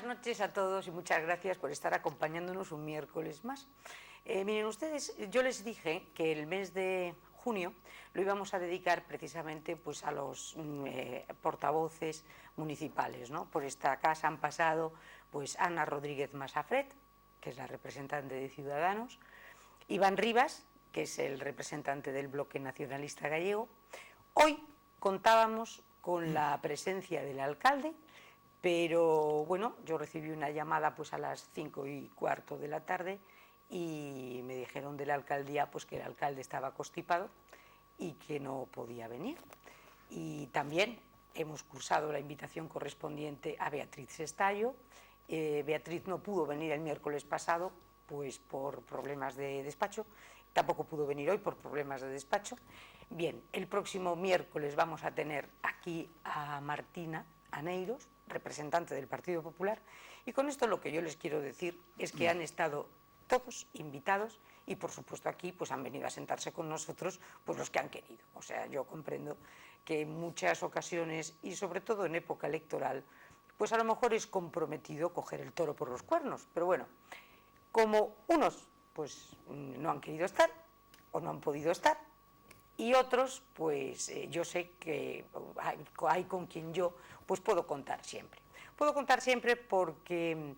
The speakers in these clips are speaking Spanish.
noches a todos y muchas gracias por estar acompañándonos un miércoles más. Miren ustedes, yo les dije que el mes de junio lo íbamos a dedicar precisamente pues, a los portavoces municipales, ¿no? Por esta casa han pasado pues, Ana Rodríguez Masafret, que es la representante de Ciudadanos, Iván Rivas, que es el representante del Bloque Nacionalista Gallego. Hoy contábamos con la presencia del alcalde, pero bueno, yo recibí una llamada pues a las 5:15 de la tarde y me dijeron de la alcaldía pues que el alcalde estaba constipado y que no podía venir. Y también hemos cursado la invitación correspondiente a Beatriz Sestallo. Beatriz no pudo venir el miércoles pasado pues por problemas de despacho, tampoco pudo venir hoy por problemas de despacho. Bien, el próximo miércoles vamos a tener aquí a Martina Aneiros, representante del Partido Popular, y con esto lo que yo les quiero decir es que han estado todos invitados y por supuesto aquí pues han venido a sentarse con nosotros pues los que han querido. O sea, yo comprendo que en muchas ocasiones y sobre todo en época electoral pues a lo mejor es comprometido coger el toro por los cuernos, pero bueno, como unos pues no han querido estar o no han podido estar, y otros, pues yo sé que hay con quien yo pues puedo contar siempre. Puedo contar siempre porque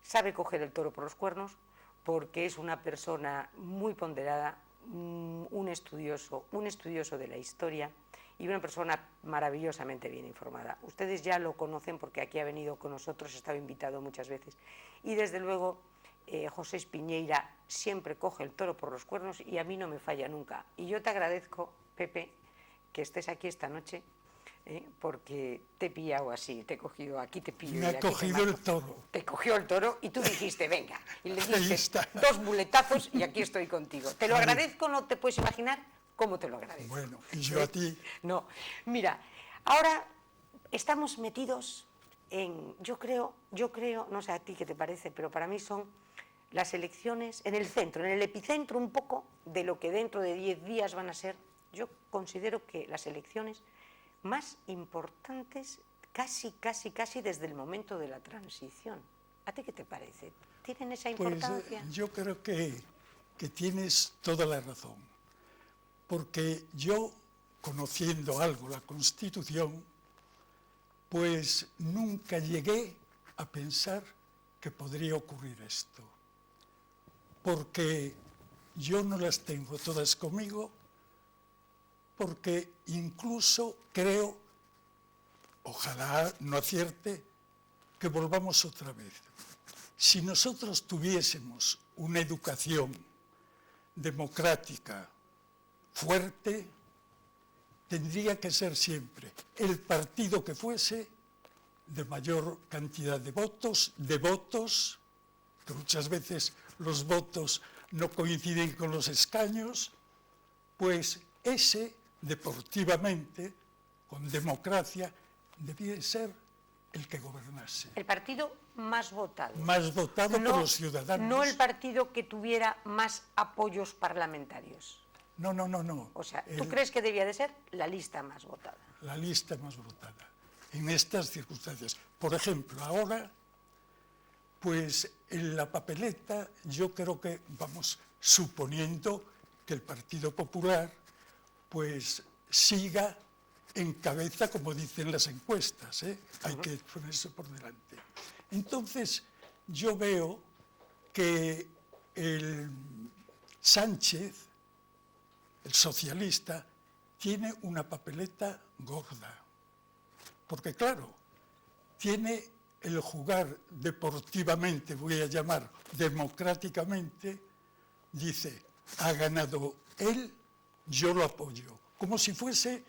sabe coger el toro por los cuernos, porque es una persona muy ponderada, un estudioso de la historia y una persona maravillosamente bien informada. Ustedes ya lo conocen porque aquí ha venido con nosotros, ha estado invitado muchas veces. Y desde luego José Espiñeira siempre coge el toro por los cuernos y a mí no me falla nunca. Y yo te agradezco, Pepe, que estés aquí esta noche, porque te he pillado así, te he cogido, aquí te pillo. Me ha cogido el toro. Te cogió el toro y tú dijiste, venga, y le diste 2 muletazos y aquí estoy contigo. Te lo agradezco, no te puedes imaginar cómo te lo agradezco. Bueno, y yo a ti. No, mira, ahora estamos metidos en, yo creo, no sé a ti qué te parece, pero para mí son las elecciones en el centro, en el epicentro un poco de lo que dentro de 10 días van a ser. Yo considero que las elecciones más importantes casi desde el momento de la transición. ¿A ti qué te parece? ¿Tienen esa importancia? Pues yo creo que tienes toda la razón, porque yo, conociendo algo la Constitución, pues nunca llegué a pensar que podría ocurrir esto, porque yo no las tengo todas conmigo, porque incluso creo, ojalá no acierte, que volvamos otra vez. Si nosotros tuviésemos una educación democrática fuerte, tendría que ser siempre el partido que fuese de mayor cantidad de votos, que muchas veces los votos no coinciden con los escaños, pues ese, deportivamente, con democracia, debía ser el que gobernase. El partido más votado. Más votado por los ciudadanos. No el partido que tuviera más apoyos parlamentarios. No. O sea, ¿tú crees que debía de ser la lista más votada? La lista más votada, en estas circunstancias. Por ejemplo, ahora, pues en la papeleta, yo creo que, vamos, suponiendo que el Partido Popular, pues siga en cabeza, como dicen las encuestas, hay que ponerse por delante. Entonces, yo veo que el Sánchez, el socialista, tiene una papeleta gorda, porque claro, tiene el jugar deportivamente, voy a llamar democráticamente, dice, ha ganado él, yo lo apoyo, como si fuese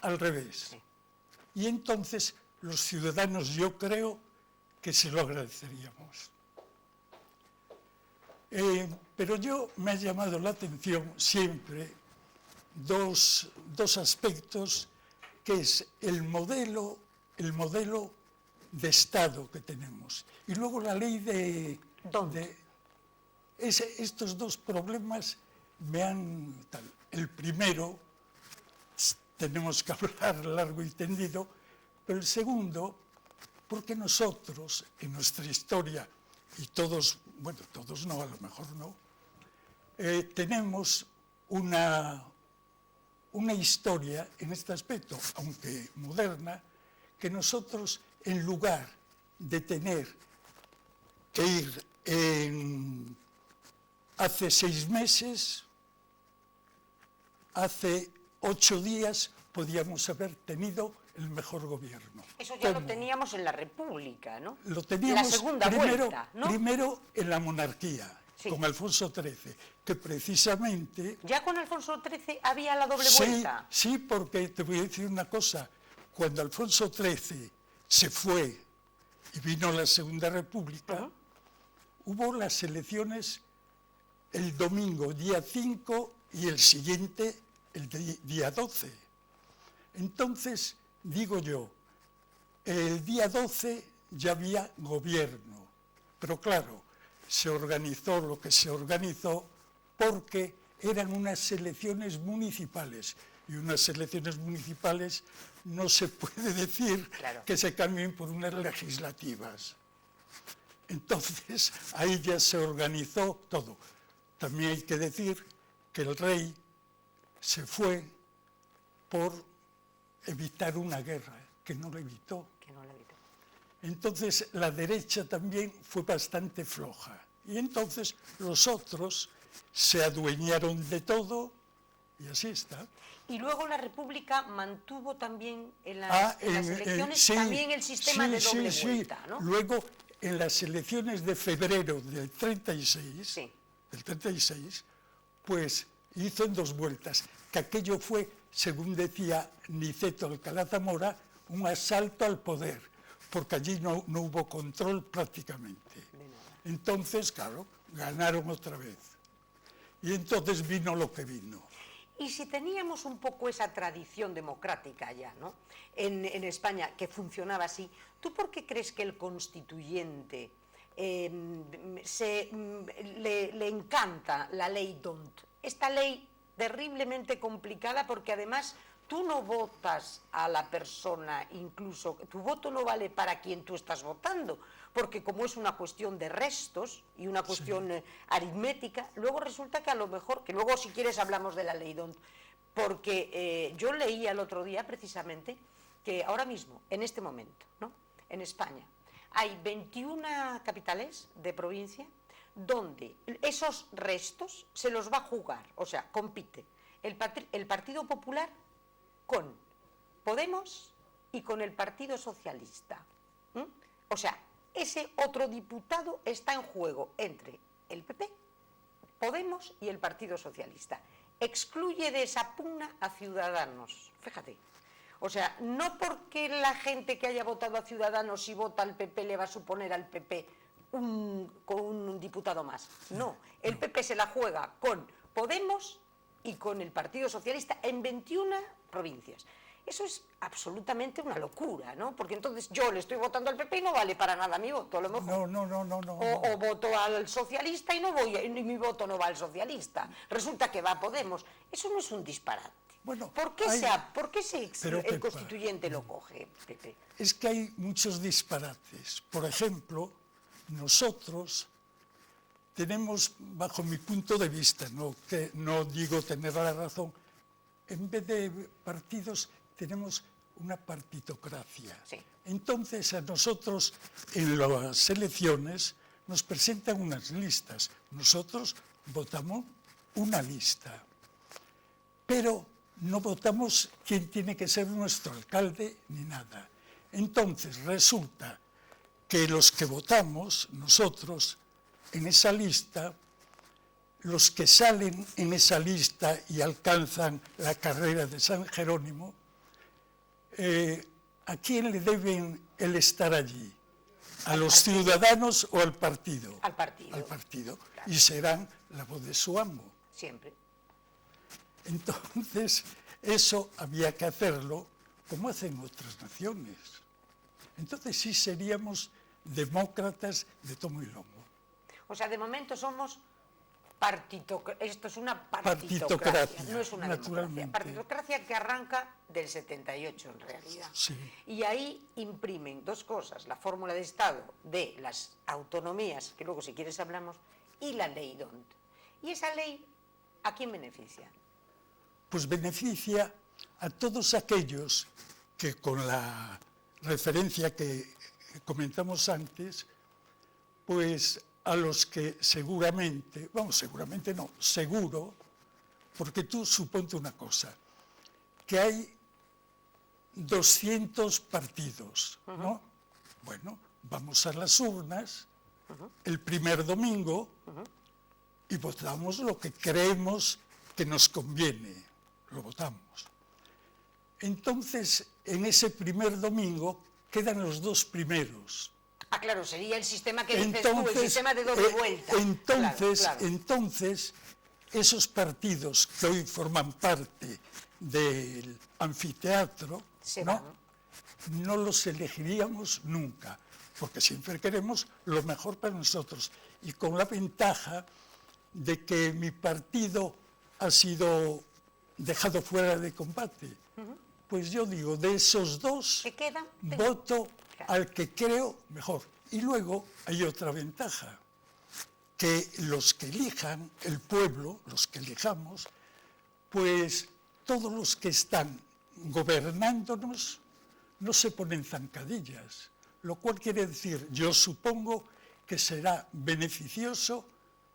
al revés. Y entonces los ciudadanos, yo creo que se lo agradeceríamos. Pero me ha llamado la atención siempre dos aspectos, que es el modelo de Estado que tenemos y luego la ley de estos dos problemas me han tal. El primero tenemos que hablar largo y tendido, pero el segundo Porque nosotros, en nuestra historia, y todos, bueno, todos no, a lo mejor no, tenemos una historia en este aspecto, aunque moderna, que nosotros, en lugar de tener que ir hace 6 meses, hace 8 días, podíamos haber tenido el mejor gobierno. Eso ya lo teníamos en la República, ¿no? Lo teníamos la segunda vuelta, ¿no? Primero en la monarquía, sí, con Alfonso XIII, que precisamente... ¿Ya con Alfonso XIII había la doble sí, vuelta? Sí, porque te voy a decir una cosa. Cuando Alfonso XIII se fue y vino la Segunda República, hubo las elecciones el domingo, día 5, y el siguiente, el día 12. Entonces, digo yo, el día 12 ya había gobierno, pero claro, se organizó lo que se organizó porque eran unas elecciones municipales, y unas elecciones municipales no se puede decir que se cambien por unas legislativas. Entonces, ahí ya se organizó todo. También hay que decir que el rey se fue por evitar una guerra, que no la evitó. Entonces, la derecha también fue bastante floja. Y entonces los otros se adueñaron de todo y así está. Y luego la República mantuvo también en las elecciones también el sistema de doble vuelta, ¿no? Luego, en las elecciones de febrero del 36, pues hizo en 2 vueltas, que aquello fue, según decía Niceto Alcalá Zamora, un asalto al poder, porque allí no hubo control prácticamente. Entonces, claro, ganaron otra vez. Y entonces vino lo que vino. Y si teníamos un poco esa tradición democrática ya, ¿no?, en España, que funcionaba así, ¿tú por qué crees que el constituyente le encanta la ley D'Hondt? Esta ley terriblemente complicada porque además tú no votas a la persona, incluso tu voto no vale para quien tú estás votando, porque como es una cuestión de restos y una cuestión aritmética, luego resulta que a lo mejor, que luego si quieres hablamos de la ley D'Hondt, porque yo leía el otro día precisamente que ahora mismo, en este momento, ¿no?, en España, hay 21 capitales de provincia donde esos restos se los va a jugar, o sea, compite el Partido Popular con Podemos y con el Partido Socialista. O sea, ese otro diputado está en juego entre el PP, Podemos y el Partido Socialista. Excluye de esa pugna a Ciudadanos, fíjate. O sea, no porque la gente que haya votado a Ciudadanos, si vota al PP, le va a suponer al PP con un diputado más. No, el PP se la juega con Podemos y con el Partido Socialista en 21 provincias. Eso es absolutamente una locura, ¿no? Porque entonces yo le estoy votando al PP y no vale para nada mi voto, a lo mejor. No. O voto al socialista y mi voto no va al socialista. Resulta que va a Podemos. Eso no es un disparate. Bueno, ¿Por qué el constituyente lo coge, Pepe? Es que hay muchos disparates. Por ejemplo, nosotros tenemos, bajo mi punto de vista, que no digo tener la razón, en vez de partidos tenemos una partitocracia. Sí. Entonces a nosotros en las elecciones nos presentan unas listas. Nosotros votamos una lista, pero no votamos quién tiene que ser nuestro alcalde ni nada. Entonces resulta que los que votamos, nosotros, en esa lista, los que salen en esa lista y alcanzan la carrera de San Jerónimo, ¿a quién le deben el estar allí? ¿A los ciudadanos o al partido? Al partido. Al partido. Claro. Y serán la voz de su amo. Siempre. Entonces, eso había que hacerlo como hacen otras naciones. Entonces sí seríamos demócratas de tomo y lomo. O sea, de momento somos Esto es una partitocracia, Partitocracia, no es una democracia. naturalmente. Partitocracia que arranca del 78 en realidad. Sí. Y ahí imprimen dos cosas, la fórmula de Estado de las autonomías, que luego si quieres hablamos, y la ley DONT. ¿Y esa ley a quién beneficia? Pues beneficia a todos aquellos que, con la referencia que comentamos antes, pues a los que seguramente, seguramente no, seguro, porque tú suponte una cosa, que hay 200 partidos, ¿no? Bueno, vamos a las urnas el primer domingo y votamos lo que creemos que nos conviene, lo votamos. Entonces, en ese primer domingo quedan los dos primeros. Ah, claro, sería el sistema que dices tú, el sistema de doble vuelta. Entonces, esos partidos que hoy forman parte del anfiteatro, no los elegiríamos nunca, porque siempre queremos lo mejor para nosotros. Y con la ventaja de que mi partido ha sido dejado fuera de combate, pues yo digo, de esos dos, voto al que creo mejor. Y luego hay otra ventaja, que los que elijan, el pueblo, los que elijamos, pues todos los que están gobernándonos no se ponen zancadillas, lo cual quiere decir, yo supongo que será beneficioso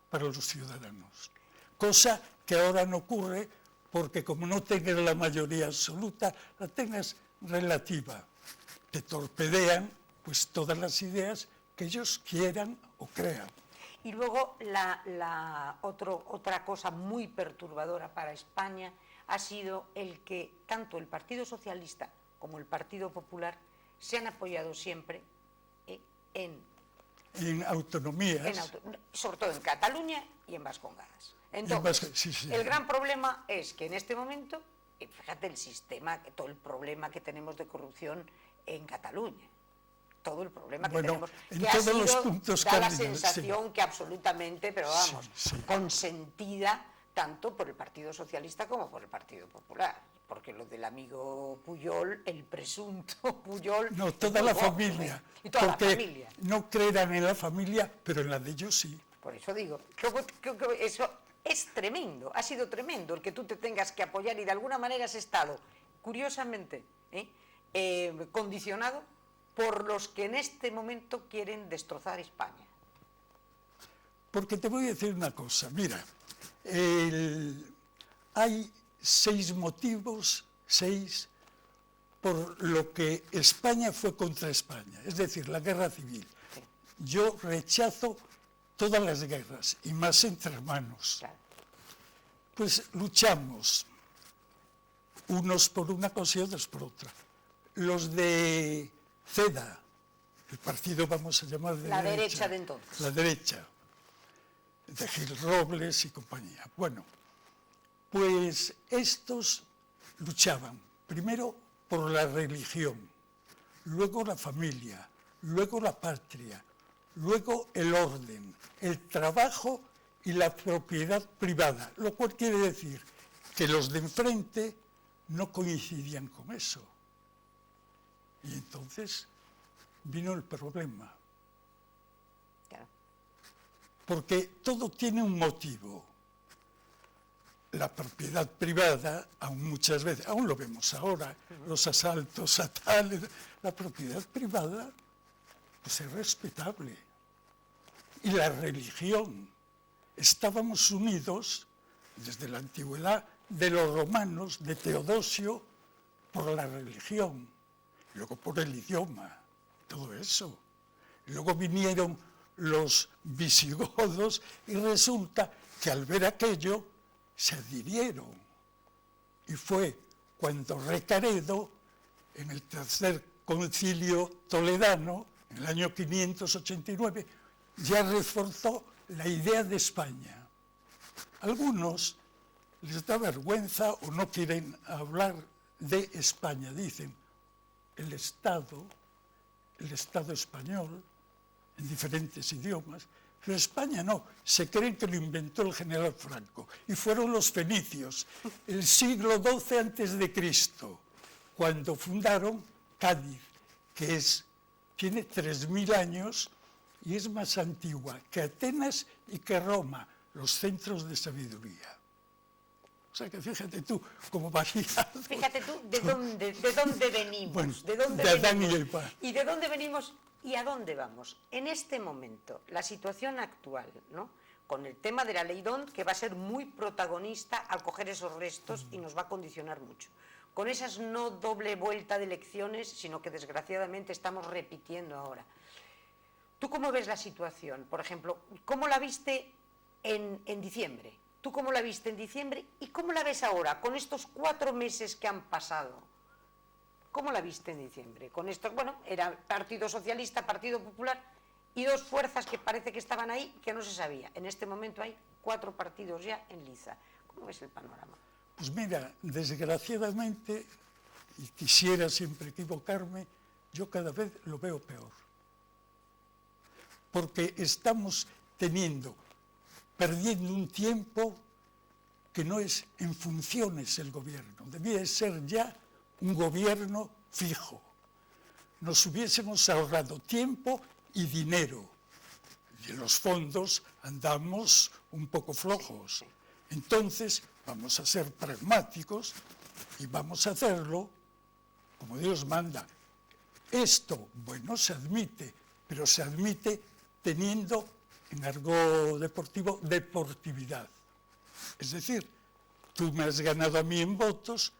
para los ciudadanos. Cosa que ahora no ocurre porque como no tengas la mayoría absoluta, la tengas relativa. Te torpedean pues todas las ideas que ellos quieran o crean. Y luego otra cosa muy perturbadora para España ha sido el que tanto el Partido Socialista como el Partido Popular se han apoyado siempre en autonomías. Sobre todo en Cataluña y en Vascongadas. Entonces, el gran problema es que en este momento, fíjate el sistema, todo el problema que tenemos de corrupción en Cataluña, todo el problema que tenemos, que ha sido, da la sensación que absolutamente, pero vamos, consentida tanto por el Partido Socialista como por el Partido Popular, porque lo del amigo Pujol, el presunto Pujol... No, toda la familia, y toda la familia. No creerán en la familia, pero en la de ellos sí. Por eso digo, eso es tremendo, ha sido tremendo el que tú te tengas que apoyar y de alguna manera has estado, curiosamente, condicionado por los que en este momento quieren destrozar España. Porque te voy a decir una cosa, mira, hay 6 motivos, 6, por lo que España fue contra España, es decir, la guerra civil. Sí. Yo rechazo todas las guerras, y más entre hermanos. Claro. Pues luchamos, unos por una cosa y otros por otra. Los de CEDA, el partido vamos a llamar de la derecha de entonces. La derecha, de Gil Robles y compañía. Bueno, pues estos luchaban primero por la religión, luego la familia, luego la patria, luego el orden, el trabajo y la propiedad privada, lo cual quiere decir que los de enfrente no coincidían con eso. Y entonces vino el problema. Claro. Porque todo tiene un motivo. La propiedad privada, aún muchas veces, aún lo vemos ahora, los asaltos a tales, la propiedad privada pues es respetable. Y la religión, estábamos unidos desde la antigüedad de los romanos, de Teodosio, por la religión, luego por el idioma, todo eso. Luego vinieron los visigodos y resulta que al ver aquello se adhirieron. Y fue cuando Recaredo, en el tercer concilio toledano, en el año 589, ya reforzó la idea de España. Algunos les da vergüenza o no quieren hablar de España. Dicen, el Estado español, en diferentes idiomas, Pero España no, se creen que lo inventó el general Franco. Y fueron los fenicios, el siglo XII a.C., cuando fundaron Cádiz, que tiene 3000 años y es más antigua que Atenas y que Roma, los centros de sabiduría. O sea que fíjate tú cómo varía. Fíjate tú de dónde venimos, Bueno, de dónde de Adán venimos, y Eva. y de dónde venimos y a dónde vamos. En este momento, la situación actual, ¿no?, con el tema de la ley DONT, que va a ser muy protagonista al coger esos restos y nos va a condicionar mucho. Con esas no doble vuelta de elecciones, sino que desgraciadamente estamos repitiendo ahora. ¿Tú cómo ves la situación? Por ejemplo, ¿cómo la viste en diciembre? ¿Tú cómo la viste en diciembre y cómo la ves ahora, con estos 4 meses que han pasado? ¿Cómo la viste en diciembre? Con estos, bueno, era Partido Socialista, Partido Popular y 2 fuerzas que parece que estaban ahí que no se sabía. En este momento hay 4 partidos ya en liza. ¿Cómo ves el panorama? Pues mira, desgraciadamente, y quisiera siempre equivocarme, yo cada vez lo veo peor. Porque estamos perdiendo un tiempo que no es en funciones el gobierno, debía ser ya un gobierno fijo. Nos hubiésemos ahorrado tiempo y dinero. Y en los fondos andamos un poco flojos. Entonces, vamos a ser pragmáticos y vamos a hacerlo como Dios manda. Esto, bueno, se admite, pero se admite teniendo, en argot deportivo, deportividad. Es decir, tú me has ganado a mí en votos,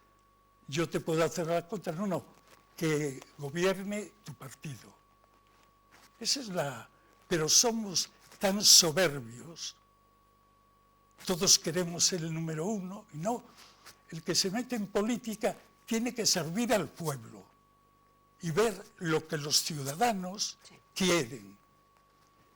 yo te puedo hacer la contra. No, que gobierne tu partido. Esa es Pero somos tan soberbios, todos queremos ser el número 1, y no, el que se mete en política tiene que servir al pueblo y ver lo que los ciudadanos quieren.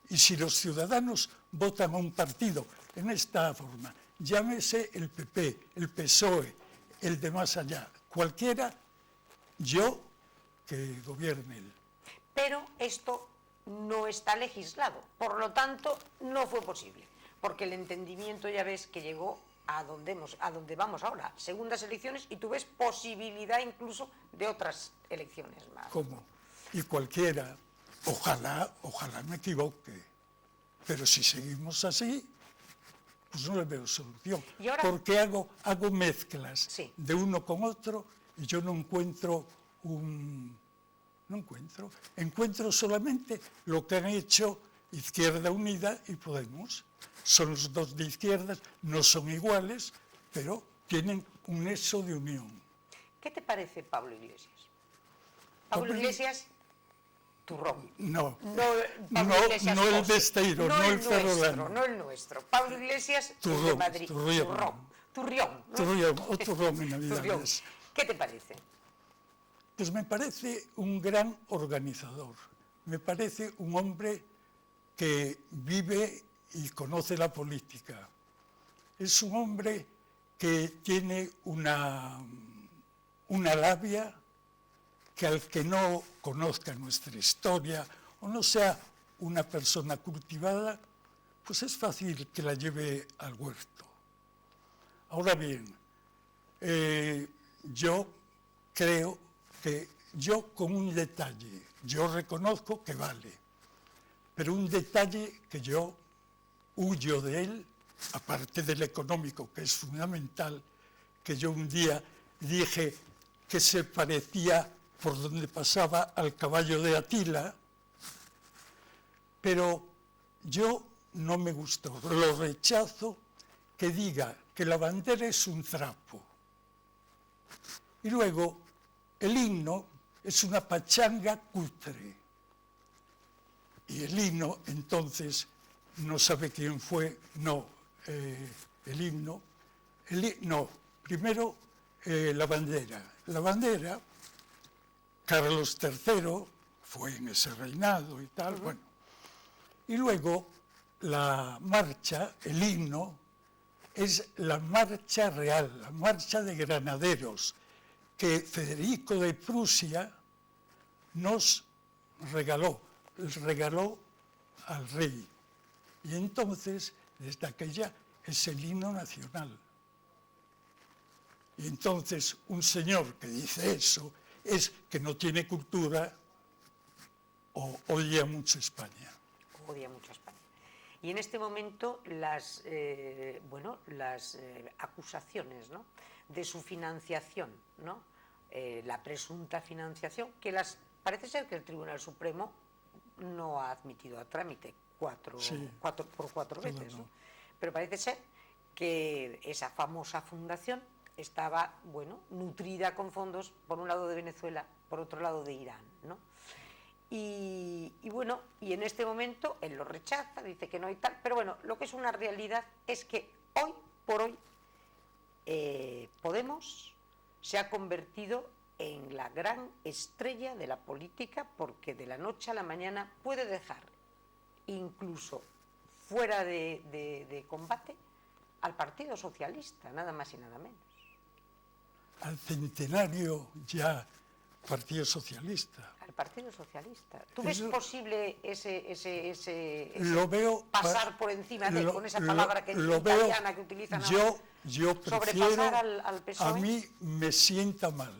Y si los ciudadanos votan a un partido en esta forma, llámese el PP, el PSOE, el de más allá, cualquiera, que gobierne él. Pero esto no está legislado, por lo tanto no fue posible, porque el entendimiento ya ves que llegó a donde vamos ahora, segundas elecciones, y tú ves posibilidad incluso de otras elecciones más. ¿Cómo? Y cualquiera, ojalá me equivoque, pero si seguimos así, pues no le veo solución. ¿Y ahora? Porque hago mezclas Sí. de uno con otro y yo no encuentro encuentro solamente lo que han hecho Izquierda Unida y Podemos. Son los dos de izquierdas, no son iguales, pero tienen un nexo de unión. ¿Qué te parece Pablo Iglesias? Pablo Iglesias, turrón. No, Pablo Iglesias no el José. Besteiro, no el ferrolano. No el nuestro. Pablo Iglesias, el de Turrón, Madrid. Turrión. ¿no? Turrión en Navidades. ¿Qué te parece? Pues me parece un gran organizador. Me parece un hombre que vive y conoce la política. Es un hombre que tiene una labia que al que no conozca nuestra historia o no sea una persona cultivada, pues es fácil que la lleve al huerto. Ahora bien, yo creo que con un detalle, yo reconozco que vale, pero un detalle que yo huyo de él, aparte del económico, que es fundamental, que yo un día dije que se parecía por donde pasaba al caballo de Atila, pero yo no me gustó, lo rechazo, que diga que la bandera es un trapo. Y luego, el himno es una pachanga cutre. Y el himno, entonces, no sabe quién fue, el himno, primero la bandera. La bandera, Carlos III fue en ese reinado y tal, bueno. Y luego la marcha, el himno, es la marcha real, la marcha de granaderos, que Federico de Prusia nos regaló al rey. Y entonces, desde aquella, es el himno nacional. Y entonces, un señor que dice eso es que no tiene cultura o odia mucho España. Odia mucho a España. Y en este momento las acusaciones, ¿no?, de su financiación, ¿no?, la presunta financiación, que parece ser que el Tribunal Supremo no ha admitido a trámite por cuatro veces, ¿no? Pero parece ser que esa famosa fundación estaba, nutrida con fondos, por un lado de Venezuela, por otro lado de Irán, ¿no? Y en este momento él lo rechaza, dice que no hay tal, pero bueno, lo que es una realidad es que hoy por hoy Podemos se ha convertido en la gran estrella de la política, porque de la noche a la mañana puede dejar incluso fuera de combate al Partido Socialista, nada más y nada menos. Al centenario ya Partido Socialista. Al Partido Socialista. ¿Tú ves posible ese lo veo pasar por encima de, con esa palabra italiana que utilizan ahora? Yo prefiero, sobrepasar al PSOE. A mí me sienta mal,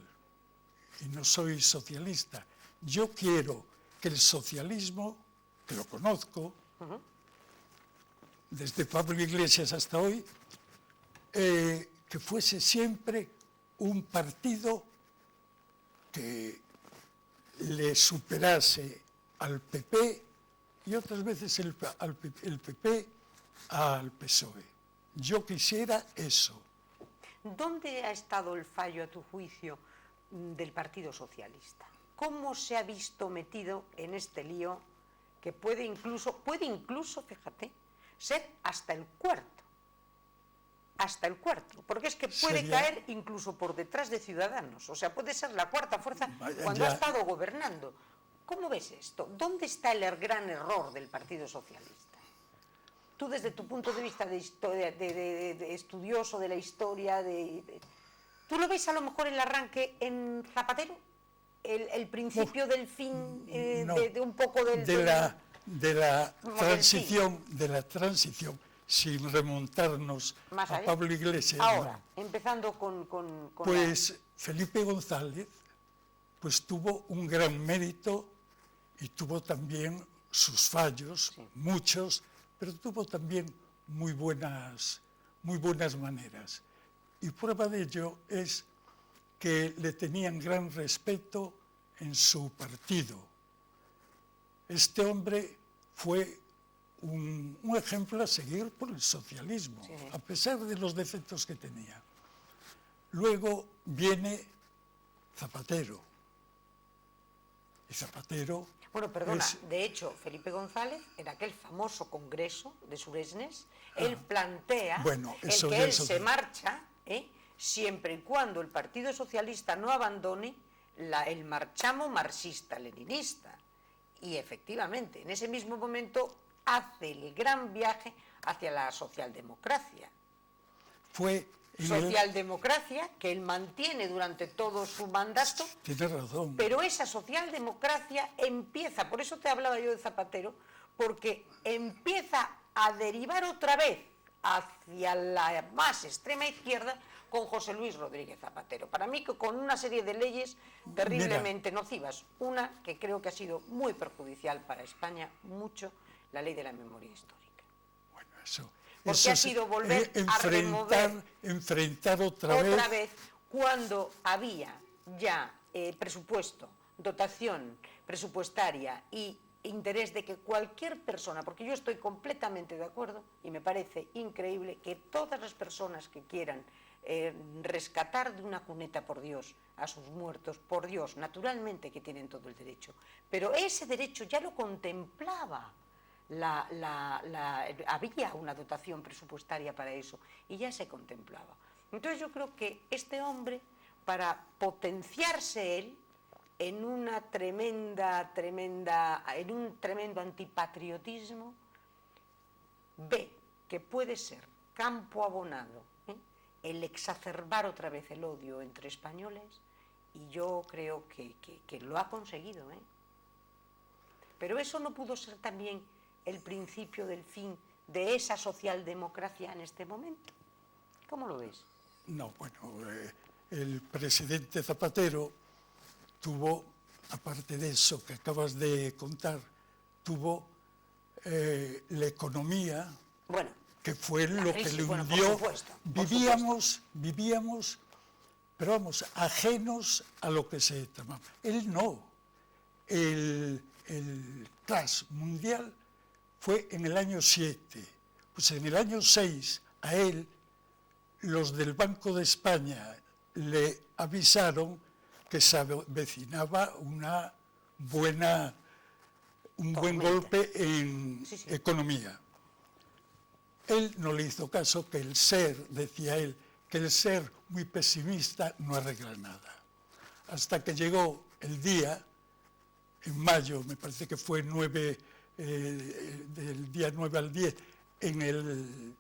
y no soy socialista. Yo quiero que el socialismo, que lo conozco, desde Pablo Iglesias hasta hoy, que fuese siempre un partido que le superase al PP y otras veces el PP al PSOE. Yo quisiera eso. ¿Dónde ha estado el fallo, a tu juicio, del Partido Socialista? ¿Cómo se ha visto metido en este lío que puede incluso, fíjate, ser hasta el cuarto? Hasta el cuarto, porque es que puede caer incluso por detrás de Ciudadanos, o sea, puede ser la cuarta fuerza cuando ha estado gobernando. ¿Cómo ves esto? ¿Dónde está el gran error del Partido Socialista? Tú, desde tu punto de vista de estudioso de la historia, ¿tú lo ves a lo mejor el arranque en Zapatero? ¿El principio del fin, de un poco de la transición, sin remontarnos a Pablo Iglesias? Ahora, empezando con pues Felipe González pues tuvo un gran mérito y tuvo también sus fallos, muchos, pero tuvo también muy buenas maneras. Y prueba de ello es que le tenían gran respeto en su partido. Este hombre fue un ejemplo a seguir por el socialismo, a pesar de los defectos que tenía. Luego viene Zapatero. Y Zapatero... Bueno, perdona, de hecho, Felipe González, en aquel famoso congreso de Suresnes, él plantea que él se marcha, siempre y cuando el Partido Socialista no abandone el marchamo marxista-leninista. Y efectivamente, en ese mismo momento hace el gran viaje hacia la socialdemocracia. Socialdemocracia que él mantiene durante todo su mandato. Tienes razón. Pero esa socialdemocracia empieza, por eso te hablaba yo de Zapatero, porque empieza a derivar otra vez hacia la más extrema izquierda con José Luis Rodríguez Zapatero. Para mí, con una serie de leyes terriblemente nocivas. Una que creo que ha sido muy perjudicial para España, mucho, la ley de la memoria histórica. Bueno, eso... Porque ha sido volver a remover enfrentar otra vez cuando había ya presupuesto, dotación presupuestaria y interés de que cualquier persona, porque yo estoy completamente de acuerdo y me parece increíble que todas las personas que quieran rescatar de una cuneta, por Dios, a sus muertos, por Dios, naturalmente que tienen todo el derecho, pero ese derecho ya lo contemplaba. Había una dotación presupuestaria para eso y ya se contemplaba. Entonces yo creo que este hombre, para potenciarse él en un tremendo antipatriotismo, ve que puede ser campo abonado el exacerbar otra vez el odio entre españoles, y yo creo que lo ha conseguido. Pero eso no pudo ser también el principio del fin de esa socialdemocracia en este momento? ¿Cómo lo ves? No, bueno, el presidente Zapatero tuvo, aparte de eso que acabas de contar, tuvo la economía, Bueno, que fue lo que le bueno, hundió. por supuesto. Vivíamos, pero vamos, ajenos a lo que se tomaba. Él no. El crash mundial fue en el año 7. Pues en el año 6 a él, los del Banco de España le avisaron que se avecinaba un buen golpe en economía. Él no le hizo caso, que el ser, decía él, que el ser muy pesimista no arregla nada. Hasta que llegó el día, en mayo, me parece que fue del día 9 al 10, en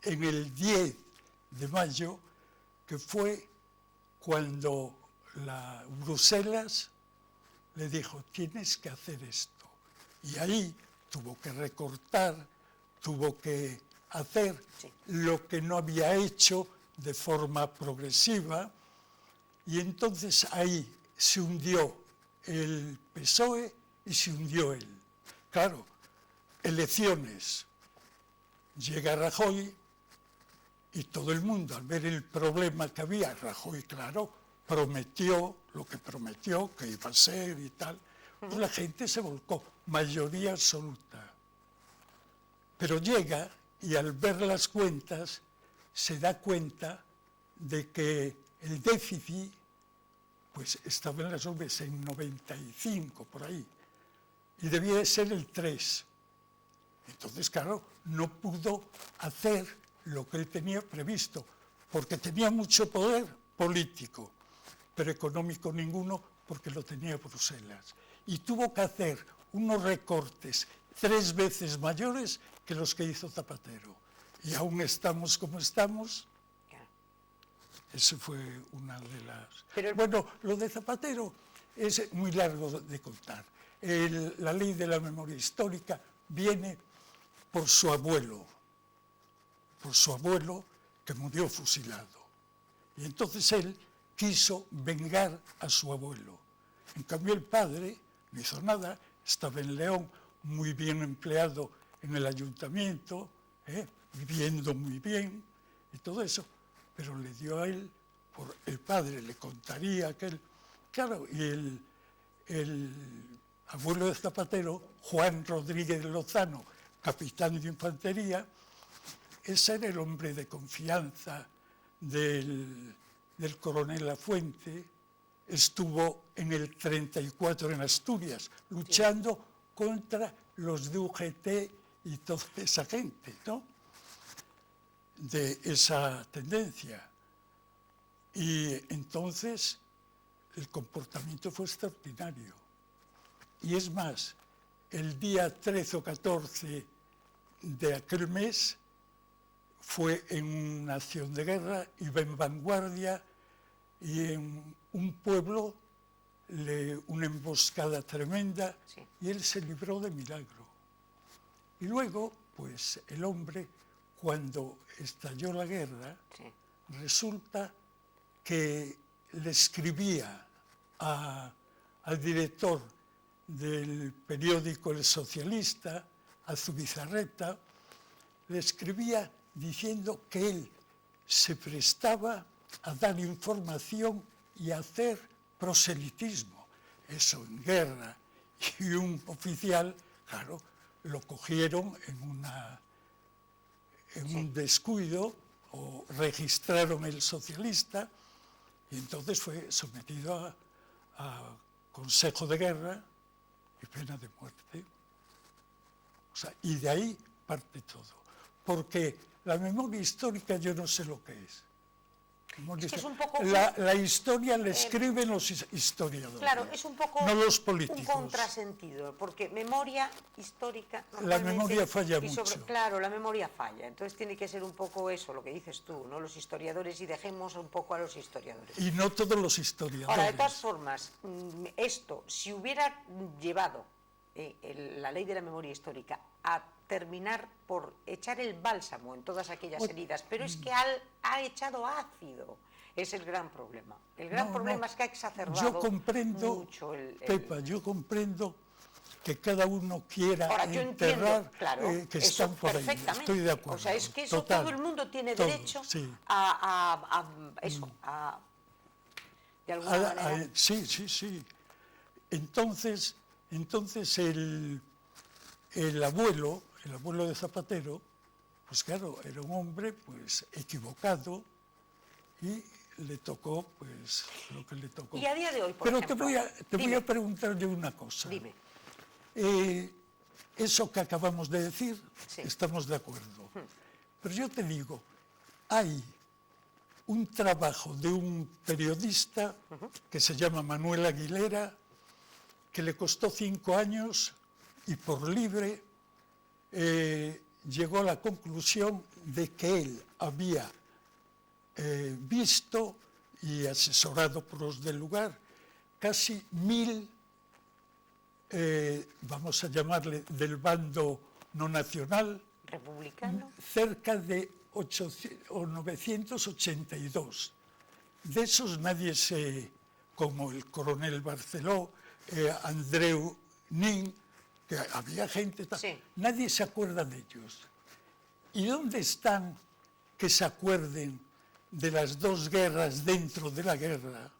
el 10 de mayo, que fue cuando Bruselas le dijo, tienes que hacer esto. Y ahí tuvo que recortar, tuvo que hacer lo que no había hecho de forma progresiva, y entonces ahí se hundió el PSOE y se hundió él. Claro, elecciones, llega Rajoy y todo el mundo, al ver el problema que había, Rajoy, claro, prometió lo que prometió, que iba a ser y tal, pues la gente se volcó, mayoría absoluta. Pero llega y al ver las cuentas se da cuenta de que el déficit pues estaba en las nubes, en 95, por ahí, y debía de ser el 3. Entonces, claro, no pudo hacer lo que él tenía previsto, porque tenía mucho poder político, pero económico ninguno, porque lo tenía Bruselas. Y tuvo que hacer unos recortes 3 veces mayores que los que hizo Zapatero. Y aún estamos como estamos. Eso fue una de las... Bueno, lo de Zapatero es muy largo de contar. La ley de la memoria histórica viene por su abuelo que murió fusilado. Y entonces él quiso vengar a su abuelo. En cambio el padre no hizo nada, estaba en León, muy bien empleado en el ayuntamiento, viviendo muy bien y todo eso, pero le dio a él, el padre le contaría aquel, claro, y el abuelo de Zapatero, Juan Rodríguez Lozano, capitán de infantería, ese era el hombre de confianza del coronel Lafuente, estuvo en el 34 en Asturias, luchando contra los de UGT y toda esa gente, ¿no?, de esa tendencia. Y entonces el comportamiento fue extraordinario. Y es más, el día 13 o 14 de aquel mes fue en una acción de guerra, iba en vanguardia, y en un pueblo, una emboscada tremenda, y él se libró de milagro. Y luego, pues el hombre, cuando estalló la guerra, resulta que le escribía al director del periódico El Socialista, a Zubizarreta, le escribía diciendo que él se prestaba a dar información y a hacer proselitismo. Eso en guerra. Y un oficial, claro, lo cogieron en un descuido, o registraron El Socialista, y entonces fue sometido a consejo de guerra y pena de muerte. O sea, y de ahí parte todo. Porque la memoria histórica yo no sé lo que es. Es que es un poco... La historia la escriben los historiadores, claro, es un poco no los políticos. Un contrasentido, porque memoria histórica... La memoria falla mucho. Claro, la memoria falla, entonces tiene que ser un poco eso, lo que dices tú, ¿no?, los historiadores, y dejemos un poco a los historiadores. Y no todos los historiadores. Ahora, de todas formas, esto, si hubiera llevado la ley de la memoria histórica a terminar por echar el bálsamo en todas aquellas heridas, pero es que ha echado ácido. Es el gran problema. El gran problema es que ha exacerbado yo comprendo, mucho Pepa, yo comprendo que cada uno quiera Ahora, yo enterrar entiendo, claro, que eso están por ahí. perfectamente. Estoy de acuerdo. O sea, es que eso total, todo el mundo tiene todo, derecho sí. de alguna manera. Sí, sí, sí. Entonces el abuelo de Zapatero, pues claro, era un hombre pues equivocado y le tocó pues lo que le tocó. Y a día de hoy, por Pero ejemplo, te voy a preguntar yo una cosa. Dime. Eso que acabamos de decir, Sí. estamos de acuerdo. Pero yo te digo, hay un trabajo de un periodista que se llama Manuel Aguilera, que le costó 5 años y por libre llegó a la conclusión de que él había visto y asesorado por los del lugar casi 1000, vamos a llamarle del bando no nacional, Republicano. cerca de 982. De esos nadie como el coronel Barceló, Andreu Nin, que había gente, Sí. nadie se acuerda de ellos. ¿Y dónde están que se acuerden de las 2 guerras dentro de la guerra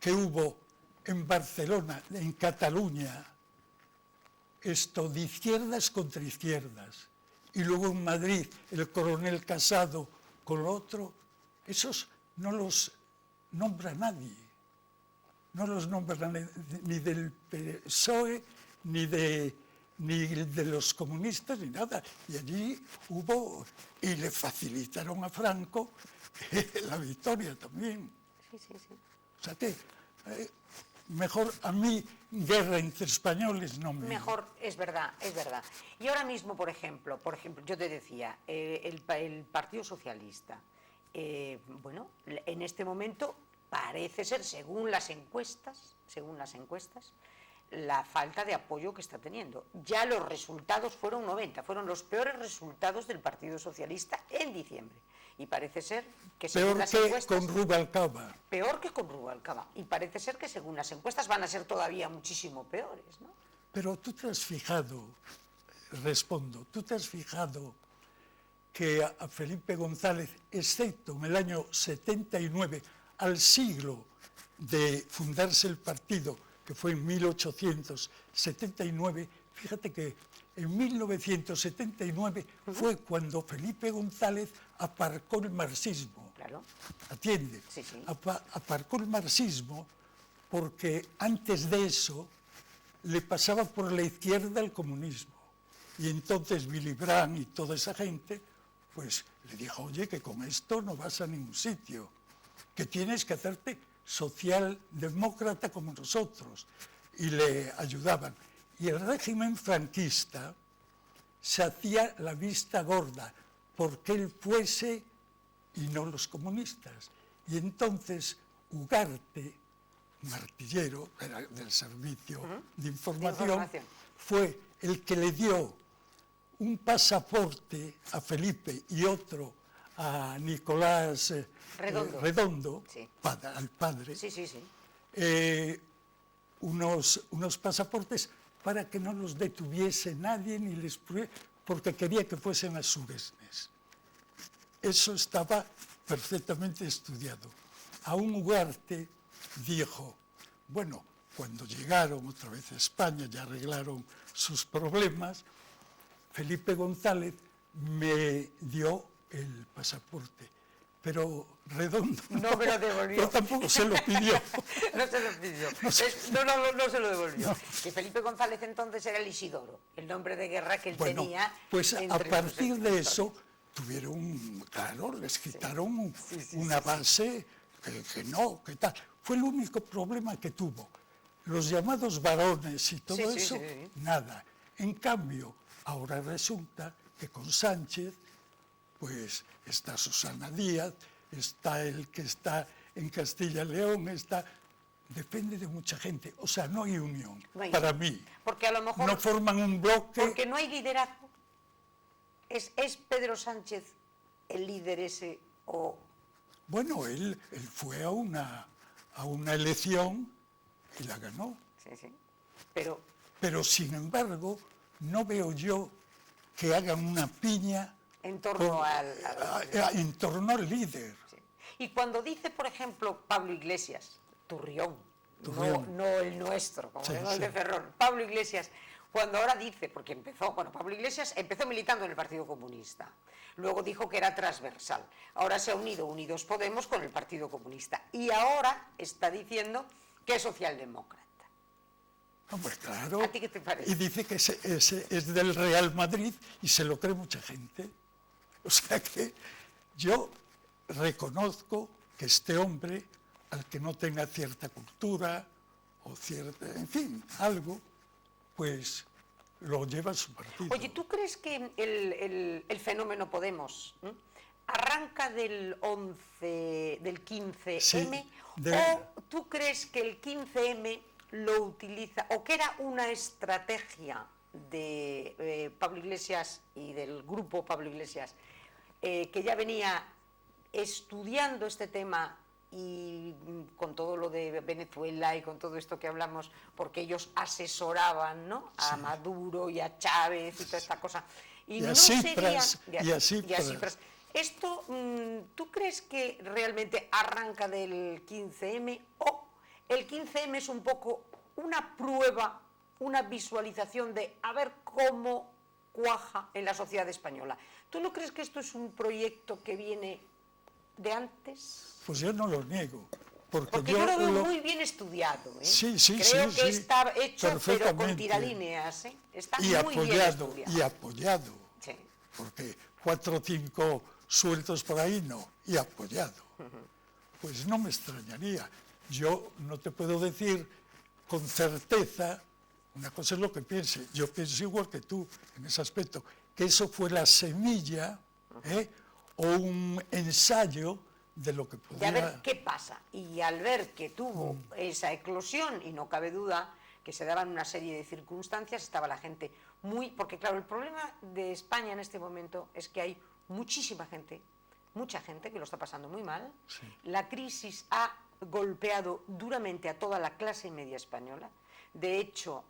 que hubo en Barcelona, en Cataluña? Esto de izquierdas contra izquierdas. Y luego en Madrid el coronel Casado con lo otro, esos no los nombra nadie. No los nombra ni del PSOE, ni de los comunistas, ni nada. Y allí y le facilitaron a Franco la victoria también. Sí, sí, sí. O sea que mejor a mí guerra entre españoles no me... Mejor, es verdad, es verdad. Y ahora mismo, por ejemplo, yo te decía, el Partido Socialista, bueno, en este momento parece ser, según las encuestas, la falta de apoyo que está teniendo. Ya los resultados fueron los peores resultados del Partido Socialista en diciembre. Y parece ser que según las encuestas... Peor que con Rubalcaba. Peor que con Rubalcaba. Y parece ser que según las encuestas van a ser todavía muchísimo peores, ¿no? Pero tú te has fijado, tú te has fijado que a Felipe González, excepto en el año 79, al siglo de fundarse el partido, que fue en 1879, fíjate que en 1979 fue cuando Felipe González aparcó el marxismo. Claro. Atiende. Sí, sí. Aparcó el marxismo porque antes de eso le pasaba por la izquierda el comunismo. Y entonces Willy Brandt y toda esa gente, pues le dijo, oye, que con esto no vas a ningún sitio, que tienes que hacerte socialdemócrata como nosotros. Y le ayudaban. Y el régimen franquista se hacía la vista gorda porque él fuese y no los comunistas. Y entonces Ugarte, un artillero del servicio de información, fue el que le dio un pasaporte a Felipe y otro a Nicolás Redondo, sí. Al padre, Sí, sí, sí. unos pasaportes para que no los detuviese nadie ni les porque quería que fuesen a Suresnes. Eso estaba perfectamente estudiado. Aún Ugarte dijo, bueno, cuando llegaron otra vez a España, ya arreglaron sus problemas, Felipe González me dio el pasaporte, pero Redondo no me lo devolvió. Pero tampoco se lo pidió. No se lo pidió. No se lo devolvió. No. Que Felipe González entonces era el Isidoro, el nombre de guerra que él tenía. Pues a partir de eso tuvieron, claro, les quitaron una base que no, que tal. Fue el único problema que tuvo. Los llamados varones y todo eso, nada. En cambio, ahora resulta que con Sánchez, pues está Susana Díaz, está el que está en Castilla y León, depende de mucha gente. O sea, no hay unión, para mí. Porque a lo mejor... No forman un bloque... Porque no hay liderazgo. ¿Es Pedro Sánchez el líder ese o...? Bueno, él fue a una elección y la ganó. Sí, sí. Pero Sin embargo, no veo yo que hagan una piña en torno en torno al líder. Sí. Y cuando dice, por ejemplo, Pablo Iglesias, Turrión. No el nuestro, como no el de Ferrón, Pablo Iglesias, cuando ahora dice, porque Pablo Iglesias empezó militando en el Partido Comunista, luego dijo que era transversal, ahora se ha unido Unidos Podemos con el Partido Comunista y ahora está diciendo que es socialdemócrata. Hombre, claro. ¿A ti qué te parece? Y dice que es del Real Madrid y se lo cree mucha gente. O sea que yo reconozco que este hombre, al que no tenga cierta cultura o cierta, en fin, algo, pues lo lleva a su partido. Oye, ¿tú crees que el fenómeno Podemos arranca del 15M? Sí, ¿O tú crees que el 15M lo utiliza, o que era una estrategia de Pablo Iglesias y del grupo Pablo Iglesias, que ya venía estudiando este tema y con todo lo de Venezuela y con todo esto que hablamos, porque ellos asesoraban, ¿no?, a Maduro y a Chávez y toda esta cosa, y a Tsipras. Esto, ¿tú crees que realmente arranca del 15M o el 15M es un poco una prueba, una visualización de a ver cómo cuaja en la sociedad española? ¿Tú no crees que esto es un proyecto que viene de antes? Pues yo no lo niego. Porque yo lo veo muy bien estudiado, ¿eh? Sí, Creo que está hecho, pero con perfectamente. tiralíneas, ¿eh? Está y muy apoyado, bien estudiado. Y apoyado. Sí. Porque 4 o 5 sueltos por ahí no, y apoyado. Pues no me extrañaría. Yo no te puedo decir con certeza, una cosa es lo que piense, yo pienso igual que tú en ese aspecto, que eso fue la semilla o un ensayo de lo que podía... De a ver qué pasa. Y al ver que tuvo esa eclosión, y no cabe duda que se daban una serie de circunstancias, estaba la gente muy... Porque claro, el problema de España en este momento es que hay muchísima gente, mucha gente que lo está pasando muy mal. Sí. La crisis ha golpeado duramente a toda la clase media española. De hecho,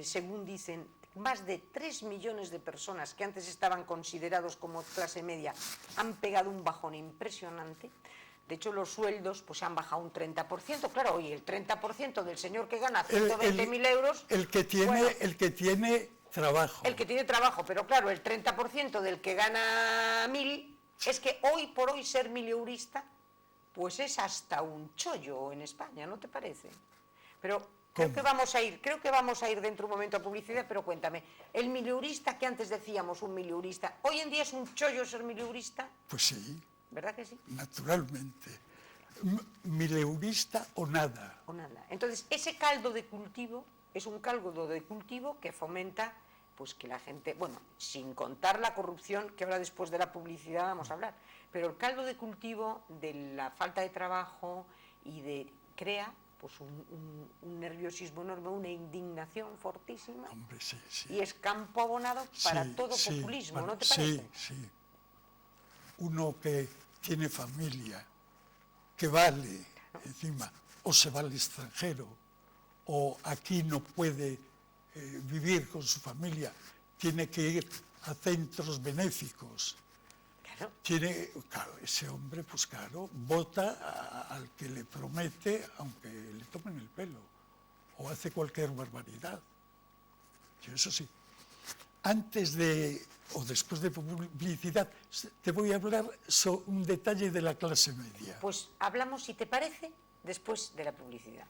según dicen, más de 3 millones de personas que antes estaban considerados como clase media han pegado un bajón impresionante. De hecho, los sueldos pues han bajado un 30%. Claro, oye, el 30% del señor que gana 120.000 euros... El que tiene trabajo. El que tiene trabajo, pero claro, el 30% del que gana 1.000, es que hoy por hoy ser milieurista, pues es hasta un chollo en España, ¿no te parece? Pero creo que vamos a ir dentro de un momento a publicidad, pero cuéntame, el milieurista que antes decíamos un milieurista, ¿hoy en día es un chollo ser milieurista? Pues sí. ¿Verdad que sí? Naturalmente. Milieurista o nada. O nada. Entonces, ese caldo de cultivo es un caldo de cultivo que fomenta pues que la gente, bueno, sin contar la corrupción, que ahora después de la publicidad vamos a hablar, pero el caldo de cultivo de la falta de trabajo y crea pues un nerviosismo enorme, una indignación fortísima. Hombre, sí, sí. Y es campo abonado para todo populismo, ¿no te parece? Sí, sí. Uno que tiene familia, que vale, encima, o se va al extranjero, o aquí no puede vivir con su familia, tiene que ir a centros benéficos. Claro. Claro, ese hombre, pues claro, vota al que le promete, aunque le tomen el pelo, o hace cualquier barbaridad. Yo eso sí. Antes o después de publicidad, te voy a hablar sobre un detalle de la clase media. Pues hablamos, si te parece, después de la publicidad.